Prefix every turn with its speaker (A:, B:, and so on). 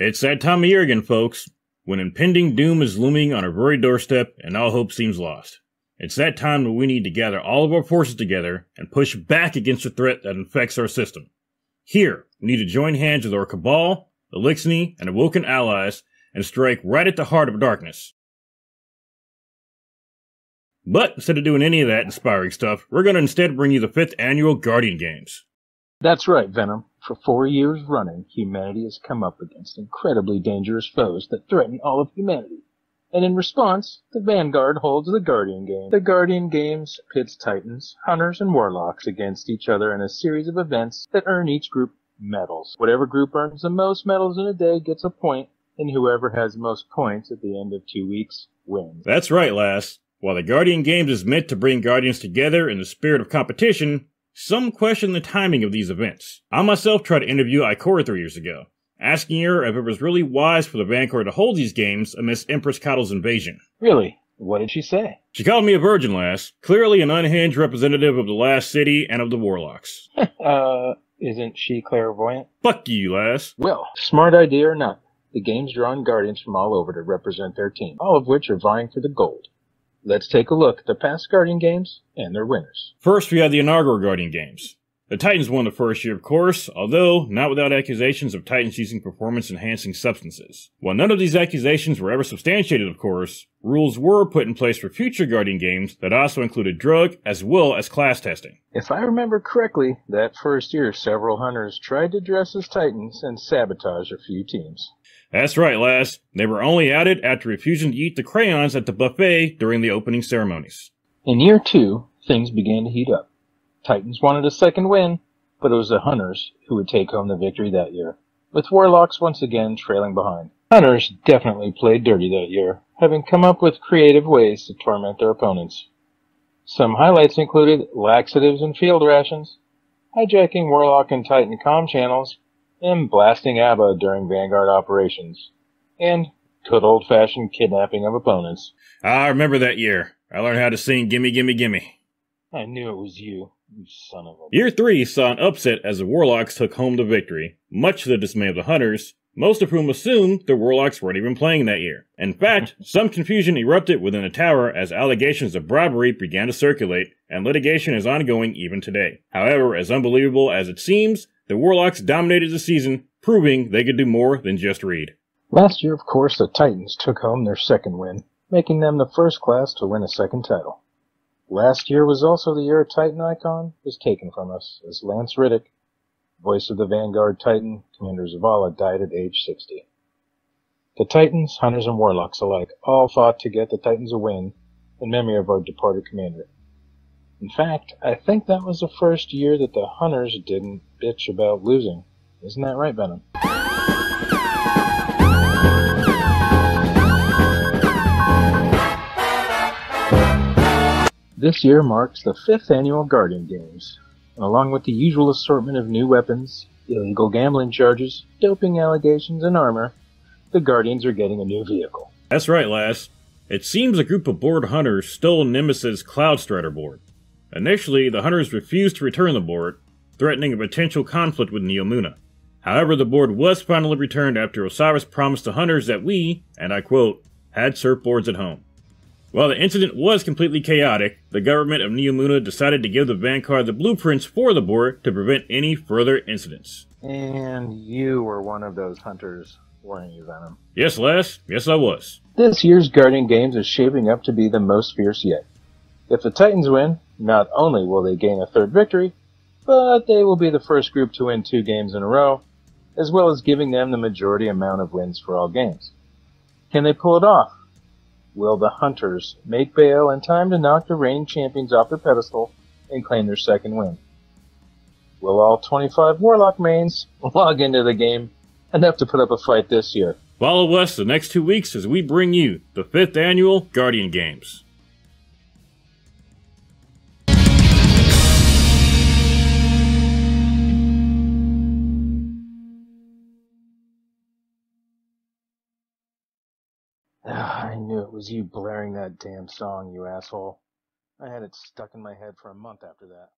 A: It's that time of year again, folks, when impending doom is looming on our very doorstep and all hope seems lost. It's that time that we need to gather all of our forces together and push back against the threat that infects our system. Here, we need to join hands with our Cabal, Eliksni, and Awoken allies and strike right at the heart of darkness. But instead of doing any of that inspiring stuff, we're going to instead bring you the 5th annual Guardian Games.
B: That's right, Venom. For 4 years running, humanity has come up against incredibly dangerous foes that threaten all of humanity. And in response, the Vanguard holds the Guardian Games. The Guardian Games pits Titans, Hunters, and Warlocks against each other in a series of events that earn each group medals. Whatever group earns the most medals in a day gets a point, and whoever has the most points at the end of 2 weeks wins.
A: That's right, lass. While the Guardian Games is meant to bring Guardians together in the spirit of competition, some question the timing of these events. I myself tried to interview Ikora 3 years ago, asking her if it was really wise for the Vanguard to hold these games amidst Empress Cattle's invasion.
B: Really? What did she say?
A: She called me a virgin, lass. Clearly an unhinged representative of the last city and of the Warlocks.
B: Isn't she clairvoyant?
A: Fuck you, lass.
B: Well, smart idea or not, the game's drawing Guardians from all over to represent their team, all of which are vying for the gold. Let's take a look at the past Guardian Games and their winners.
A: First, we had the inaugural Guardian Games. The Titans won the first year, of course, although not without accusations of Titans using performance-enhancing substances. While none of these accusations were ever substantiated, of course, rules were put in place for future Guardian Games that also included drug as well as class testing.
B: If I remember correctly, that first year several hunters tried to dress as Titans and sabotage a few teams.
A: That's right, lass. They were only outed after refusing to eat the crayons at the buffet during the opening ceremonies.
B: In year 2, things began to heat up. Titans wanted a second win, but it was the Hunters who would take home the victory that year, with Warlocks once again trailing behind. Hunters definitely played dirty that year, having come up with creative ways to torment their opponents. Some highlights included laxatives and field rations, hijacking Warlock and Titan comm channels, and blasting ABBA during Vanguard operations, and good old-fashioned kidnapping of opponents.
A: I remember that year. I learned how to sing Gimme Gimme Gimme.
B: I knew it was you son of a...
A: Year 3 saw an upset as the Warlocks took home the victory, much to the dismay of the Hunters, most of whom assumed the Warlocks weren't even playing that year. In fact, some confusion erupted within the tower as allegations of bribery began to circulate, and litigation is ongoing even today. However, as unbelievable as it seems, the Warlocks dominated the season, proving they could do more than just read.
B: Last year, of course, the Titans took home their second win, making them the first class to win a second title. Last year was also the year a Titan icon was taken from us, as Lance Riddick, voice of the Vanguard Titan, Commander Zavala, died at age 60. The Titans, Hunters, and Warlocks alike all fought to get the Titans a win in memory of our departed commander. In fact, I think that was the first year that the Hunters didn't bitch about losing. Isn't that right, Venom? This year marks the 5th annual Guardian Games, and along with the usual assortment of new weapons, illegal gambling charges, doping allegations, and armor, the Guardians are getting a new vehicle.
A: That's right, lass. It seems a group of bored hunters stole Nemesis' Cloudstrider board. Initially, the Hunters refused to return the board, threatening a potential conflict with Neomuna. However, the board was finally returned after Osiris promised the Hunters that we, and I quote, had surfboards at home. While the incident was completely chaotic, the government of Neomuna decided to give the Vanguard the blueprints for the board to prevent any further incidents.
B: And you were one of those hunters, weren't you, Venom?
A: Yes, lass. Yes, I was.
B: This year's Guardian Games is shaping up to be the most fierce yet. If the Titans win, not only will they gain a third victory, but they will be the first group to win 2 games in a row, as well as giving them the majority amount of wins for all games. Can they pull it off? Will the Hunters make bail in time to knock the reigning champions off their pedestal and claim their second win? Will all 25 Warlock mains log into the game enough to put up a fight this year?
A: Follow us the next 2 weeks as we bring you the 5th annual Guardian Games.
B: I knew it was you blaring that damn song, you asshole. I had it stuck in my head for a month after that.